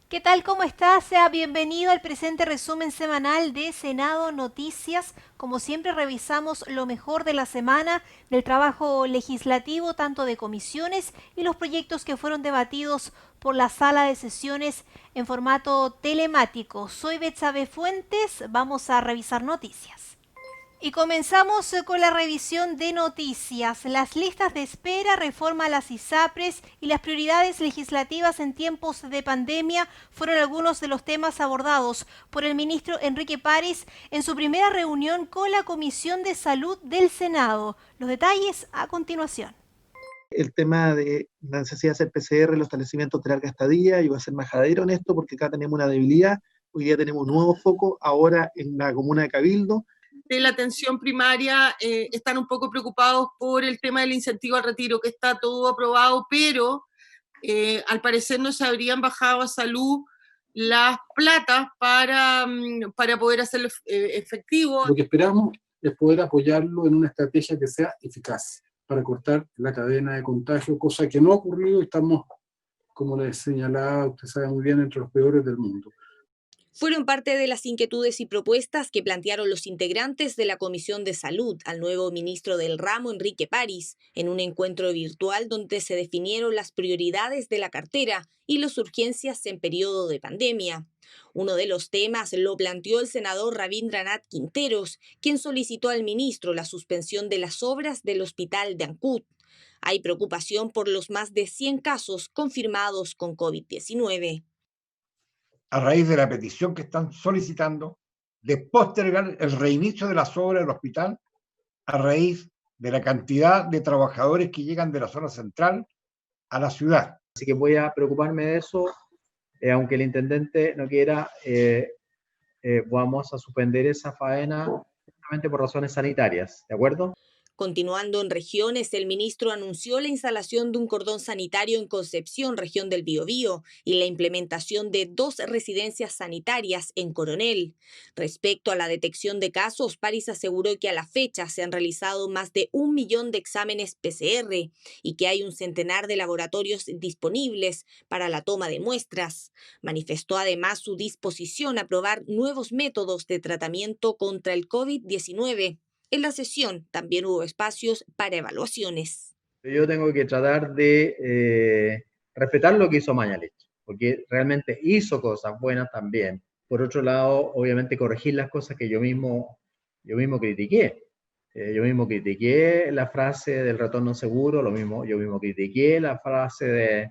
¿Qué tal? ¿Cómo está? Sea bienvenido al presente resumen semanal de Senado Noticias. Como siempre revisamos lo mejor de la semana del trabajo legislativo, tanto de comisiones y los proyectos que fueron debatidos por la sala de sesiones en formato telemático. Soy Betsabe Fuentes, vamos a revisar noticias. Y comenzamos con la revisión de noticias. Las listas de espera, reforma a las ISAPRES y las prioridades legislativas en tiempos de pandemia fueron algunos de los temas abordados por el ministro Enrique París en su primera reunión con la Comisión de Salud del Senado. Los detalles a continuación. El tema de la necesidad de hacer PCR en los establecimientos de larga estadía. Yo voy a ser majadero en esto porque acá tenemos una debilidad. Hoy día tenemos un nuevo foco ahora en la comuna de Cabildo. De la atención primaria están un poco preocupados por el tema del incentivo al retiro, que está todo aprobado, pero al parecer no se habrían bajado a salud las platas para poder hacerlo efectivo. Lo que esperamos es poder apoyarlo en una estrategia que sea eficaz para cortar la cadena de contagio, cosa que no ha ocurrido y estamos, como les señalaba, usted sabe muy bien, entre los peores del mundo. Fueron parte de las inquietudes y propuestas que plantearon los integrantes de la Comisión de Salud al nuevo ministro del ramo, Enrique París, en un encuentro virtual donde se definieron las prioridades de la cartera y las urgencias en periodo de pandemia. Uno de los temas lo planteó el senador Rabindranath Quinteros, quien solicitó al ministro la suspensión de las obras del hospital de Ancud. Hay preocupación por los más de 100 casos confirmados con COVID-19. A raíz de la petición que están solicitando de postergar el reinicio de las obras del hospital a raíz de la cantidad de trabajadores que llegan de la zona central a la ciudad. Así que voy a preocuparme de eso, aunque el intendente no quiera, vamos a suspender esa faena justamente por razones sanitarias, ¿de acuerdo? Continuando en regiones, el ministro anunció la instalación de un cordón sanitario en Concepción, región del Biobío, y la implementación de 2 residencias sanitarias en Coronel. Respecto a la detección de casos, París aseguró que a la fecha se han realizado más de 1 millón de exámenes PCR y que hay un centenar de laboratorios disponibles para la toma de muestras. Manifestó además su disposición a probar nuevos métodos de tratamiento contra el COVID-19. En la sesión también hubo espacios para evaluaciones. Yo tengo que tratar de respetar lo que hizo Mañalich, porque realmente hizo cosas buenas también. Por otro lado, obviamente corregir las cosas que yo mismo critiqué. Yo mismo critiqué la frase del retorno seguro, yo mismo critiqué la frase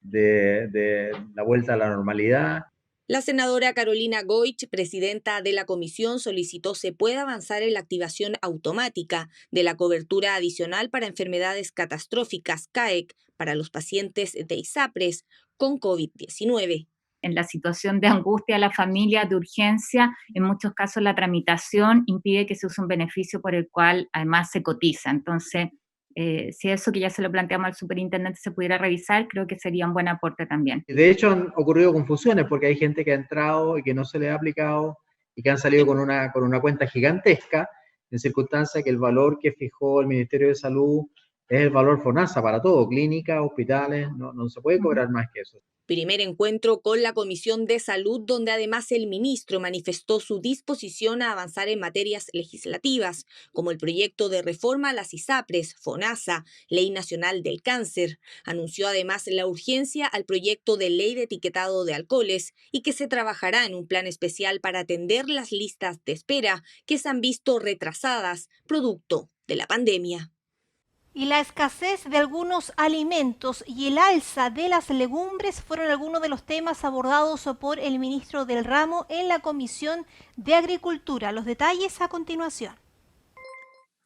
de la vuelta a la normalidad. La senadora Carolina Goich, presidenta de la comisión, solicitó se pueda avanzar en la activación automática de la cobertura adicional para enfermedades catastróficas CAEC para los pacientes de ISAPRES con COVID-19. En la situación de angustia de la familia, de urgencia, en muchos casos la tramitación impide que se use un beneficio por el cual además se cotiza. Entonces, si eso que ya se lo planteamos al superintendente se pudiera revisar, creo que sería un buen aporte también. De hecho, han ocurrido confusiones porque hay gente que ha entrado y que no se le ha aplicado y que han salido con una cuenta gigantesca, en circunstancia que el valor que fijó el Ministerio de Salud es el valor FONASA para todo, clínicas, hospitales, no se puede cobrar más que eso. Primer encuentro con la Comisión de Salud, donde además el ministro manifestó su disposición a avanzar en materias legislativas, como el proyecto de reforma a las ISAPRES, FONASA, Ley Nacional del Cáncer. Anunció además la urgencia al proyecto de ley de etiquetado de alcoholes y que se trabajará en un plan especial para atender las listas de espera que se han visto retrasadas producto de la pandemia. Y la escasez de algunos alimentos y el alza de las legumbres fueron algunos de los temas abordados por el ministro del ramo en la Comisión de Agricultura. Los detalles a continuación.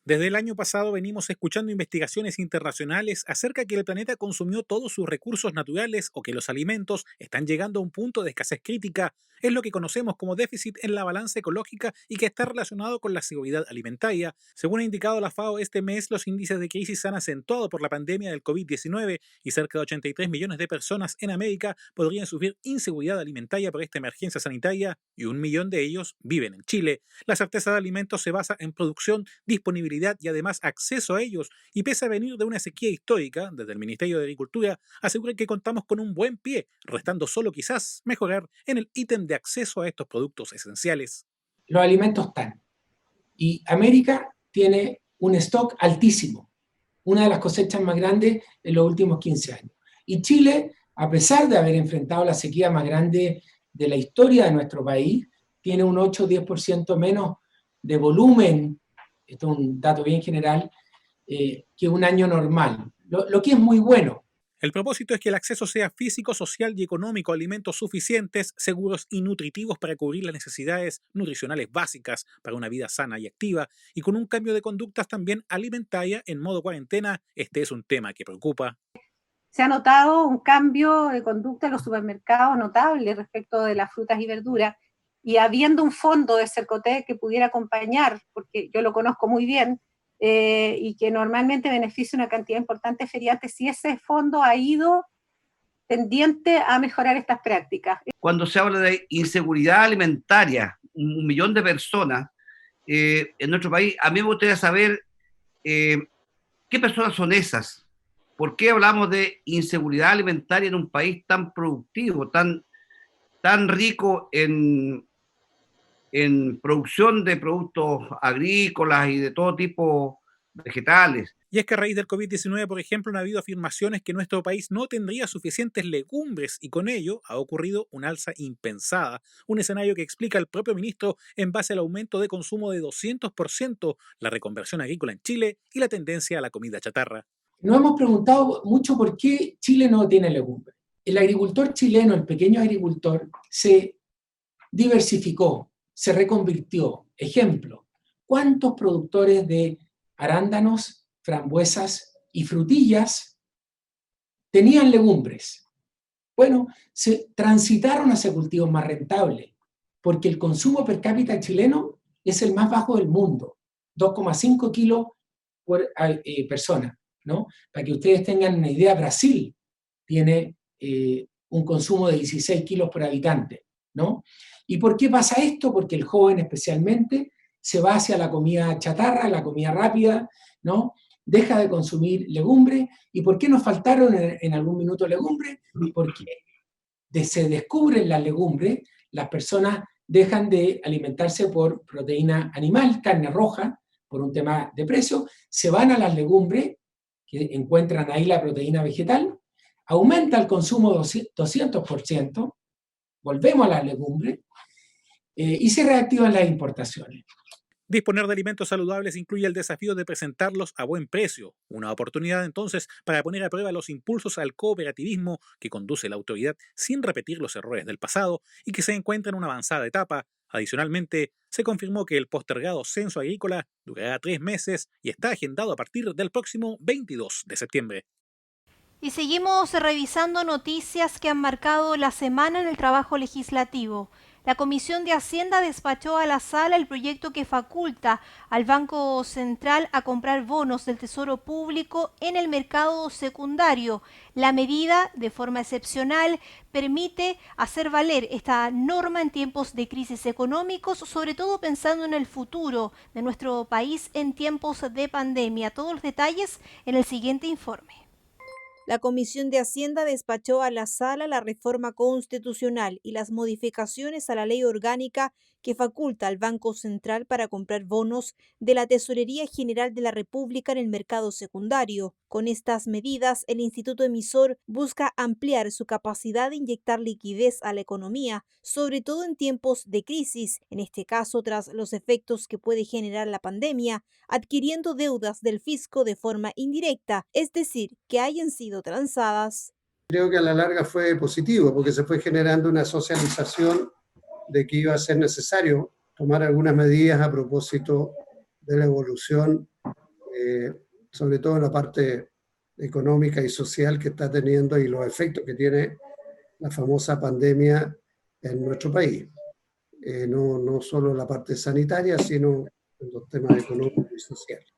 Desde el año pasado venimos escuchando investigaciones internacionales acerca de que el planeta consumió todos sus recursos naturales o que los alimentos están llegando a un punto de escasez crítica. Es lo que conocemos como déficit en la balanza ecológica y que está relacionado con la seguridad alimentaria. Según ha indicado la FAO, este mes los índices de crisis se han acentuado por la pandemia del COVID-19 y cerca de 83 millones de personas en América podrían sufrir inseguridad alimentaria por esta emergencia sanitaria y 1 millón de ellos viven en Chile. La certeza de alimentos se basa en producción, disponibilidad disponibilidad y además acceso a ellos, y pese a venir de una sequía histórica, desde el Ministerio de Agricultura aseguran que contamos con un buen pie, restando solo quizás mejorar en el ítem de acceso a estos productos esenciales. Los alimentos están, y América tiene un stock altísimo, una de las cosechas más grandes en los últimos 15 años. Y Chile, a pesar de haber enfrentado la sequía más grande de la historia de nuestro país, tiene un 8 o 10% menos de volumen, esto es un dato bien general, que un año normal, lo que es muy bueno. El propósito es que el acceso sea físico, social y económico a alimentos suficientes, seguros y nutritivos para cubrir las necesidades nutricionales básicas para una vida sana y activa, y con un cambio de conductas también alimentaria en modo cuarentena. Este es un tema que preocupa. Se ha notado un cambio de conducta en los supermercados notable respecto de las frutas y verduras, y habiendo un fondo de Cercotec que pudiera acompañar, porque yo lo conozco muy bien, y que normalmente beneficia una cantidad importante de feriantes, si ese fondo ha ido tendiente a mejorar estas prácticas. Cuando se habla de inseguridad alimentaria, 1 millón de personas en nuestro país, a mí me gustaría saber qué personas son esas. ¿Por qué hablamos de inseguridad alimentaria en un país tan productivo, tan rico en producción de productos agrícolas y de todo tipo vegetales? Y es que a raíz del COVID-19, por ejemplo, han habido afirmaciones que nuestro país no tendría suficientes legumbres y con ello ha ocurrido una alza impensada, un escenario que explica el propio ministro en base al aumento de consumo de 200%, la reconversión agrícola en Chile y la tendencia a la comida chatarra. Nos hemos preguntado mucho por qué Chile no tiene legumbres. El agricultor chileno, el pequeño agricultor, se diversificó, se reconvirtió. Ejemplo, ¿cuántos productores de arándanos, frambuesas y frutillas tenían legumbres? Bueno, se transitaron hacia cultivos más rentables, porque el consumo per cápita chileno es el más bajo del mundo, 2,5 kilos por persona, ¿no? Para que ustedes tengan una idea, Brasil tiene un consumo de 16 kilos por habitante, ¿no? ¿Y por qué pasa esto? Porque el joven especialmente se va hacia la comida chatarra, la comida rápida, ¿no? Deja de consumir legumbre. ¿Y por qué nos faltaron en algún minuto legumbres? Porque se descubren las legumbres, las personas dejan de alimentarse por proteína animal, carne roja, por un tema de precio, se van a las legumbres, que encuentran ahí la proteína vegetal, aumenta el consumo 200%, volvemos a las legumbres, y se reactivan las importaciones. Disponer de alimentos saludables incluye el desafío de presentarlos a buen precio, una oportunidad entonces para poner a prueba los impulsos al cooperativismo que conduce la autoridad sin repetir los errores del pasado y que se encuentra en una avanzada etapa. Adicionalmente, se confirmó que el postergado censo agrícola durará 3 meses y está agendado a partir del próximo 22 de septiembre. Y seguimos revisando noticias que han marcado la semana en el trabajo legislativo. La Comisión de Hacienda despachó a la sala el proyecto que faculta al Banco Central a comprar bonos del Tesoro Público en el mercado secundario. La medida, de forma excepcional, permite hacer valer esta norma en tiempos de crisis económicos, sobre todo pensando en el futuro de nuestro país en tiempos de pandemia. Todos los detalles en el siguiente informe. La Comisión de Hacienda despachó a la sala la reforma constitucional y las modificaciones a la ley orgánica que faculta al Banco Central para comprar bonos de la Tesorería General de la República en el mercado secundario. Con estas medidas, el instituto emisor busca ampliar su capacidad de inyectar liquidez a la economía, sobre todo en tiempos de crisis, en este caso tras los efectos que puede generar la pandemia, adquiriendo deudas del fisco de forma indirecta, es decir, que hayan sido transadas. Creo que a la larga fue positivo porque se fue generando una socialización de que iba a ser necesario tomar algunas medidas a propósito de la evolución, sobre todo en la parte económica y social que está teniendo y los efectos que tiene la famosa pandemia en nuestro país. No solo en la parte sanitaria, sino en los temas económicos y sociales.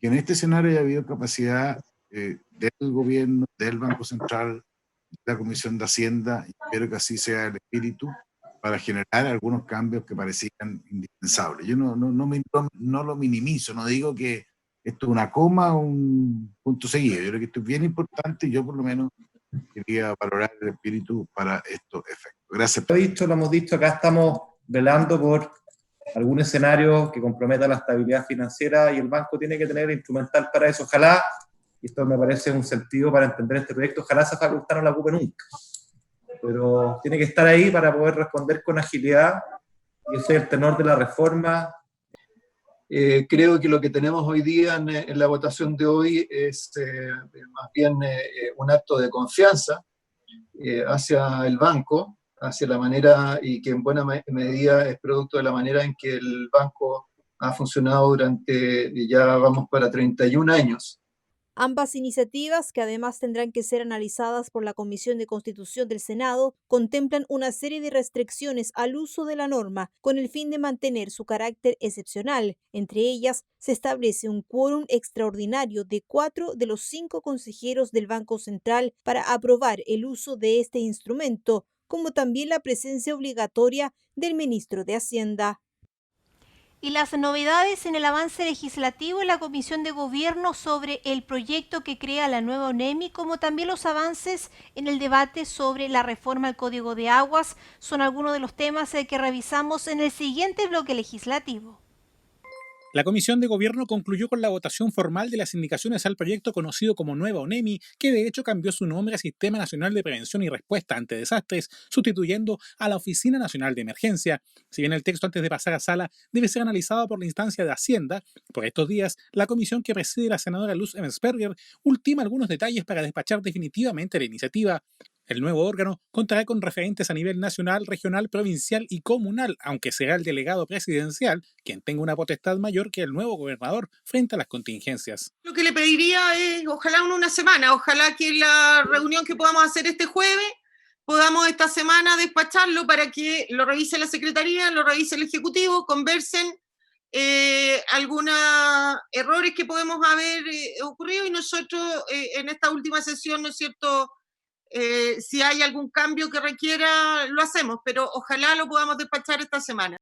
Que en este escenario haya habido capacidad del gobierno, del Banco Central, de la Comisión de Hacienda, y espero que así sea el espíritu, para generar algunos cambios que parecían indispensables. Yo no lo minimizo, no digo que esto es una coma o un punto seguido. Yo creo que esto es bien importante y yo por lo menos quería valorar el espíritu para estos efectos. Gracias. Lo hemos dicho, acá estamos velando por algún escenario que comprometa la estabilidad financiera y el banco tiene que tener instrumental para eso. Ojalá, y esto me parece un sentido para entender este proyecto, ojalá esa facultad no la ocupe nunca, pero tiene que estar ahí para poder responder con agilidad, y ese es el tenor de la reforma. Creo que lo que tenemos hoy día en la votación de hoy es más bien un acto de confianza hacia el banco, hacia la manera, y que en buena medida es producto de la manera en que el banco ha funcionado durante, ya vamos para 31 años. Ambas iniciativas, que además tendrán que ser analizadas por la Comisión de Constitución del Senado, contemplan una serie de restricciones al uso de la norma con el fin de mantener su carácter excepcional. Entre ellas, se establece un quórum extraordinario de 4 de los 5 consejeros del Banco Central para aprobar el uso de este instrumento, como también la presencia obligatoria del ministro de Hacienda. Y las novedades en el avance legislativo en la Comisión de Gobierno sobre el proyecto que crea la nueva ONEMI, como también los avances en el debate sobre la reforma al Código de Aguas, son algunos de los temas que revisamos en el siguiente bloque legislativo. La Comisión de Gobierno concluyó con la votación formal de las indicaciones al proyecto conocido como Nueva ONEMI, que de hecho cambió su nombre a Sistema Nacional de Prevención y Respuesta ante Desastres, sustituyendo a la Oficina Nacional de Emergencia. Si bien el texto antes de pasar a sala debe ser analizado por la instancia de Hacienda, por estos días la comisión que preside la senadora Luz Emsberger ultima algunos detalles para despachar definitivamente la iniciativa. El nuevo órgano contará con referentes a nivel nacional, regional, provincial y comunal, aunque será el delegado presidencial quien tenga una potestad mayor que el nuevo gobernador frente a las contingencias. Lo que le pediría es, ojalá una semana, ojalá que la reunión que podamos hacer este jueves, podamos esta semana despacharlo para que lo revise la Secretaría, lo revise el Ejecutivo, conversen algunos errores que podemos haber ocurrido y nosotros en esta última sesión, ¿no es cierto?, si hay algún cambio que requiera, lo hacemos, pero ojalá lo podamos despachar esta semana.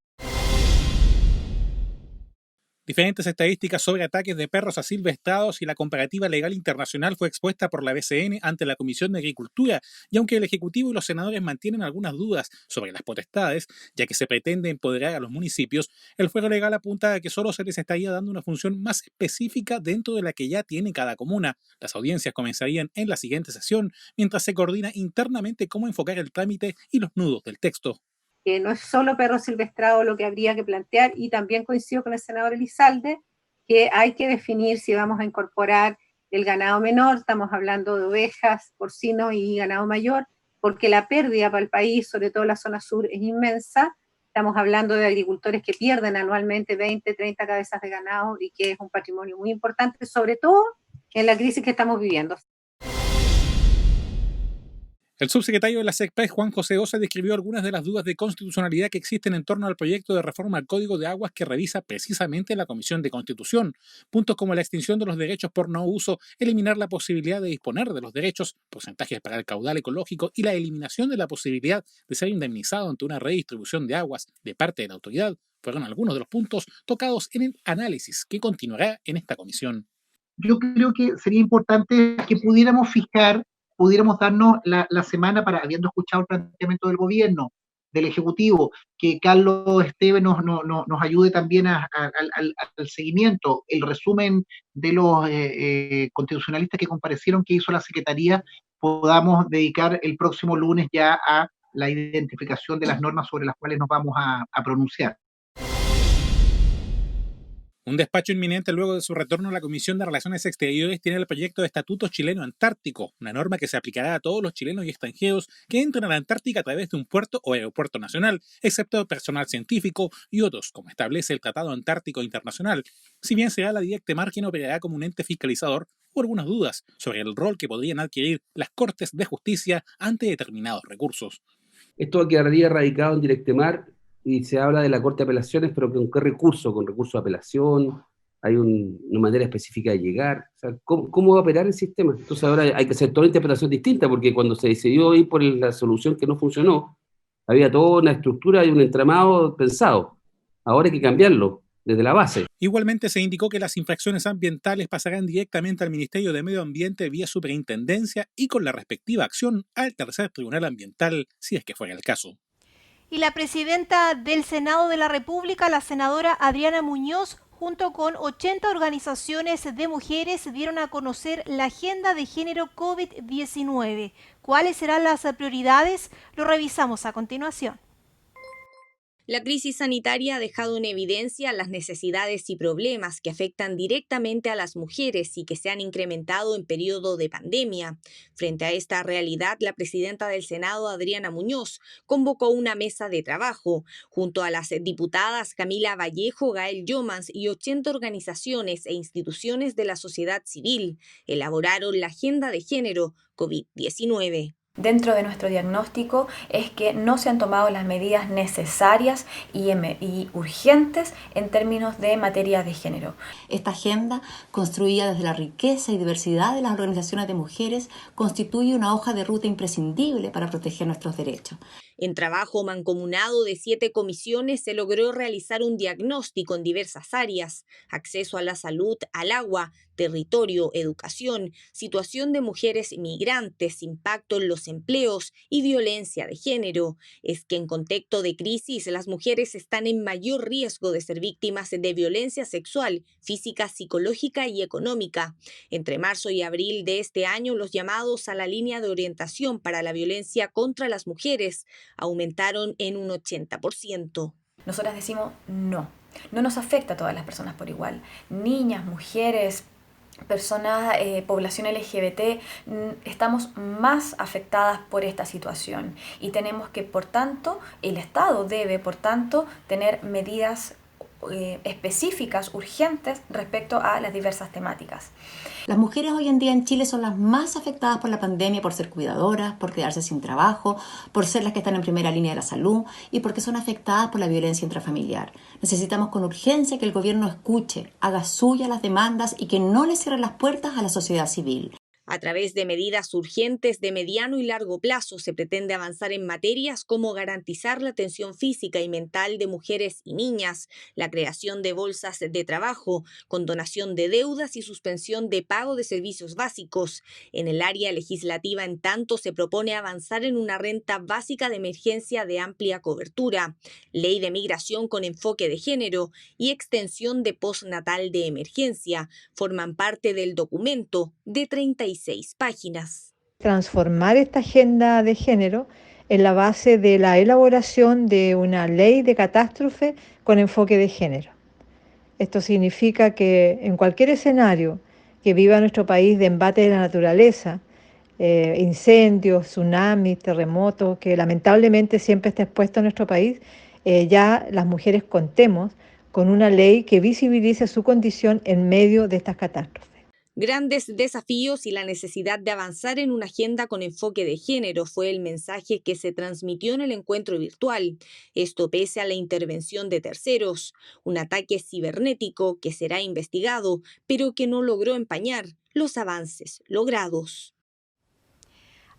Diferentes estadísticas sobre ataques de perros asilvestrados y la comparativa legal internacional fue expuesta por la BCN ante la Comisión de Agricultura, y aunque el Ejecutivo y los senadores mantienen algunas dudas sobre las potestades, ya que se pretende empoderar a los municipios, el fuero legal apunta a que solo se les estaría dando una función más específica dentro de la que ya tiene cada comuna. Las audiencias comenzarían en la siguiente sesión, mientras se coordina internamente cómo enfocar el trámite y los nudos del texto. Que no es solo perro silvestrado lo que habría que plantear, y también coincido con el senador Elizalde, que hay que definir si vamos a incorporar el ganado menor, estamos hablando de ovejas, porcinos y ganado mayor, porque la pérdida para el país, sobre todo en la zona sur, es inmensa. Estamos hablando de agricultores que pierden anualmente 20, 30 cabezas de ganado y que es un patrimonio muy importante, sobre todo en la crisis que estamos viviendo. El subsecretario de la SECPRES, Juan José Osa, describió algunas de las dudas de constitucionalidad que existen en torno al proyecto de reforma al Código de Aguas que revisa precisamente la Comisión de Constitución. Puntos como la extinción de los derechos por no uso, eliminar la posibilidad de disponer de los derechos, porcentajes para el caudal ecológico y la eliminación de la posibilidad de ser indemnizado ante una redistribución de aguas de parte de la autoridad fueron algunos de los puntos tocados en el análisis que continuará en esta comisión. Yo creo que sería importante que pudiéramos darnos la semana para, habiendo escuchado el planteamiento del gobierno, del Ejecutivo, que Carlos Esteves nos ayude también al seguimiento, el resumen de los constitucionalistas que comparecieron, que hizo la Secretaría, podamos dedicar el próximo lunes ya a la identificación de las normas sobre las cuales nos vamos a pronunciar. Un despacho inminente luego de su retorno a la Comisión de Relaciones Exteriores tiene el proyecto de Estatuto Chileno Antártico, una norma que se aplicará a todos los chilenos y extranjeros que entren a la Antártica a través de un puerto o aeropuerto nacional, excepto personal científico y otros, como establece el Tratado Antártico Internacional. Si bien será la Directa Margen, operará como un ente fiscalizador, hubo algunas dudas sobre el rol que podrían adquirir las Cortes de Justicia ante determinados recursos. Esto quedaría radicado en Directemar y se habla de la Corte de Apelaciones, pero ¿con qué recurso? ¿Con recurso de apelación? ¿Hay una manera específica de llegar? O sea, ¿cómo va a operar el sistema? Entonces ahora hay que hacer toda una interpretación distinta, porque cuando se decidió ir por la solución que no funcionó, Había toda una estructura y un entramado pensado. Ahora hay que cambiarlo desde la base. Igualmente se indicó que las infracciones ambientales pasarán directamente al Ministerio de Medio Ambiente vía Superintendencia y con la respectiva acción al tercer tribunal ambiental, si es que fuera el caso. Y la presidenta del Senado de la República, la senadora Adriana Muñoz, junto con 80 organizaciones de mujeres, dieron a conocer la agenda de género COVID-19. ¿Cuáles serán las prioridades? Lo revisamos a continuación. La crisis sanitaria ha dejado en evidencia las necesidades y problemas que afectan directamente a las mujeres y que se han incrementado en periodo de pandemia. Frente a esta realidad, la presidenta del Senado, Adriana Muñoz, convocó una mesa de trabajo. Junto a las diputadas Camila Vallejo, Gael Yomans y 80 organizaciones e instituciones de la sociedad civil, elaboraron la agenda de género COVID-19. Dentro de nuestro diagnóstico es que no se han tomado las medidas necesarias y urgentes en términos de materia de género. Esta agenda, construida desde la riqueza y diversidad de las organizaciones de mujeres, constituye una hoja de ruta imprescindible para proteger nuestros derechos. En trabajo mancomunado de 7 comisiones se logró realizar un diagnóstico en diversas áreas: acceso a la salud, al agua, territorio, educación, situación de mujeres migrantes, impacto en los empleos y violencia de género. Es que en contexto de crisis las mujeres están en mayor riesgo de ser víctimas de violencia sexual, física, psicológica y económica. Entre marzo y abril de este año, los llamados a la línea de orientación para la violencia contra las mujeres aumentaron en un 80%. Nosotras decimos no nos afecta a todas las personas por igual. Niñas, mujeres, personas, población LGBT, estamos más afectadas por esta situación y tenemos que, por tanto, el Estado debe, por tanto, tener medidas específicas, urgentes respecto a las diversas temáticas. Las mujeres hoy en día en Chile son las más afectadas por la pandemia por ser cuidadoras, por quedarse sin trabajo, por ser las que están en primera línea de la salud y porque son afectadas por la violencia intrafamiliar. Necesitamos con urgencia que el gobierno escuche, haga suya las demandas y que no le cierre las puertas a la sociedad civil. A través de medidas urgentes de mediano y largo plazo se pretende avanzar en materias como garantizar la atención física y mental de mujeres y niñas, la creación de bolsas de trabajo, condonación de deudas y suspensión de pago de servicios básicos. En el área legislativa, en tanto, se propone avanzar en una renta básica de emergencia de amplia cobertura, ley de migración con enfoque de género y extensión de postnatal de emergencia. Forman parte del documento de 36 páginas. Transformar esta agenda de género en la base de la elaboración de una ley de catástrofe con enfoque de género. Esto significa que en cualquier escenario que viva nuestro país de embate de la naturaleza, incendios, tsunamis, terremotos, que lamentablemente siempre está expuesto a nuestro país, ya las mujeres contemos con una ley que visibilice su condición en medio de estas catástrofes. Grandes desafíos y la necesidad de avanzar en una agenda con enfoque de género fue el mensaje que se transmitió en el encuentro virtual. Esto pese a la intervención de terceros, un ataque cibernético que será investigado, pero que no logró empañar los avances logrados.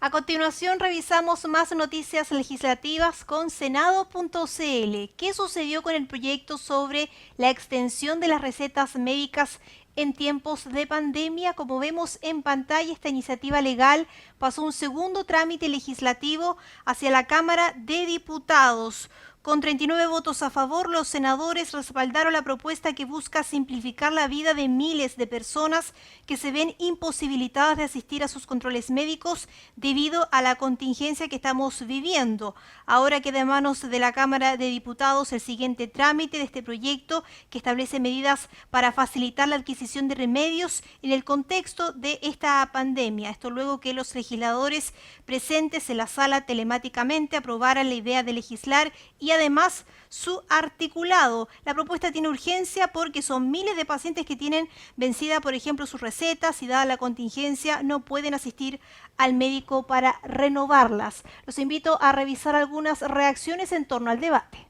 A continuación revisamos más noticias legislativas con Senado.cl. ¿Qué sucedió con el proyecto sobre la extensión de las recetas médicas en tiempos de pandemia? Como vemos en pantalla, esta iniciativa legal pasó un segundo trámite legislativo hacia la Cámara de Diputados. Con 39 votos a favor, los senadores respaldaron la propuesta que busca simplificar la vida de miles de personas que se ven imposibilitadas de asistir a sus controles médicos debido a la contingencia que estamos viviendo. Ahora queda en manos de la Cámara de Diputados el siguiente trámite de este proyecto que establece medidas para facilitar la adquisición de remedios en el contexto de esta pandemia. Esto luego que los legisladores presentes en la sala telemáticamente aprobaran la idea de legislar y además su articulado. La propuesta tiene urgencia porque son miles de pacientes que tienen vencida, por ejemplo, sus recetas y dada la contingencia no pueden asistir al médico para renovarlas. Los invito a revisar algunas reacciones en torno al debate.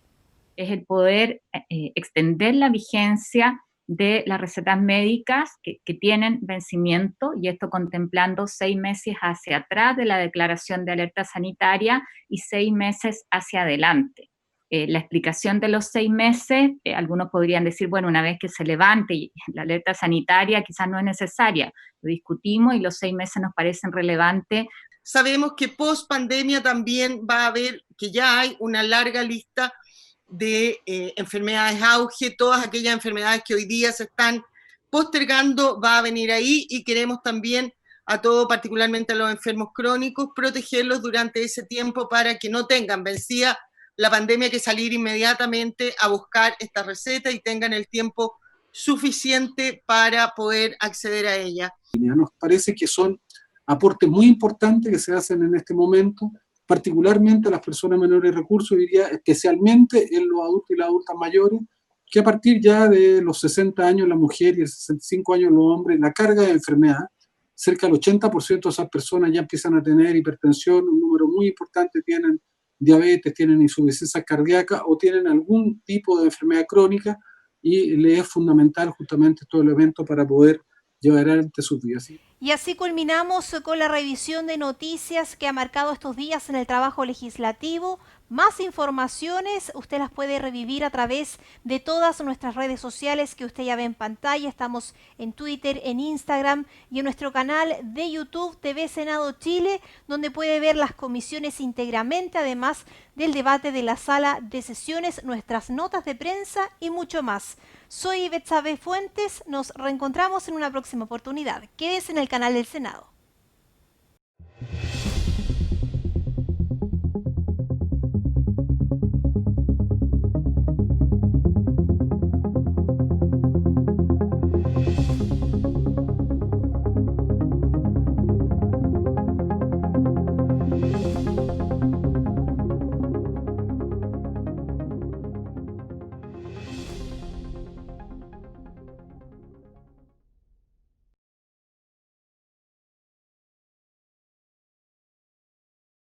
Es el poder extender la vigencia de las recetas médicas que tienen vencimiento, y esto contemplando 6 meses hacia atrás de la declaración de alerta sanitaria y 6 meses hacia adelante. La explicación de los 6 meses, algunos podrían decir, bueno, una vez que se levante la alerta sanitaria quizás no es necesaria, lo discutimos y los 6 meses nos parecen relevantes. Sabemos que post pandemia también va a haber, que ya hay una larga lista de enfermedades auge, todas aquellas enfermedades que hoy día se están postergando, va a venir ahí, y queremos también a todos, particularmente a los enfermos crónicos, protegerlos durante ese tiempo para que no tengan vencida la pandemia que salir inmediatamente a buscar esta receta y tengan el tiempo suficiente para poder acceder a ella. Nos parece que son aportes muy importantes que se hacen en este momento, particularmente a las personas menores de recursos, diría especialmente en los adultos y las adultas mayores, que a partir ya de los 60 años la mujer y de 65 años los hombres, la carga de enfermedad, cerca del 80% de esas personas ya empiezan a tener hipertensión, un número muy importante tienen diabetes, tienen insuficiencia cardíaca o tienen algún tipo de enfermedad crónica, y les es fundamental justamente estos elementos para poder llevar adelante sus vidas. ¿Sí? Y así culminamos con la revisión de noticias que ha marcado estos días en el trabajo legislativo. Más informaciones usted las puede revivir a través de todas nuestras redes sociales que usted ya ve en pantalla. Estamos en Twitter, en Instagram y en nuestro canal de YouTube TV Senado Chile, donde puede ver las comisiones íntegramente, además del debate de la sala de sesiones, nuestras notas de prensa y mucho más. Soy Betsabe Fuentes, nos reencontramos en una próxima oportunidad. Quédese en el canal del Senado.